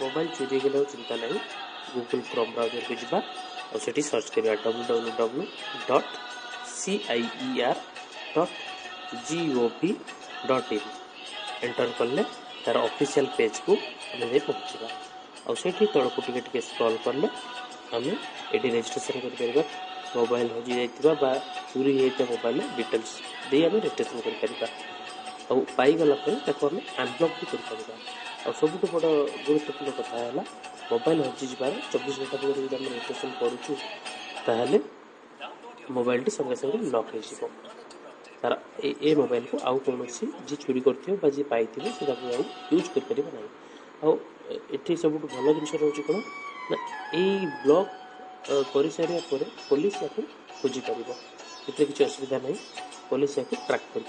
Mobile चोरी गले चिंता ना गूगल क्रोम ब्राउजर को जावा और सेठी सर्च करिया www.cier.gov.in एंटर कले तार ऑफिशियल पेज को हमें पहुँचा और सेठी तलको टिके स्क्रॉल कले आम ये रजिस्ट्रेशन कर मोबाइल हजि जाइए चोरी होता मोबाइल डिटेल्स दे आम रजिस्ट्रेशन कर पाईगला आम अनब्लॉक भी कर सब बड़ गुरुत्वपूर्ण कथा है मोबाइल हजि जार 24 घंटा पूर्व जब रजिस्ट्रेशन करूँ मोबाइल टी संगे संगे लॉक हो तार ए मोबाइल को आउ कौन जी चोरी कर जी पाई यूज कर ये सब भल जिन रोचे कौन ना यही ब्लॉक कर सारे पुलिस या खोजी पार किसी असुविधा नहीं पुलिस या ट्रैक कर।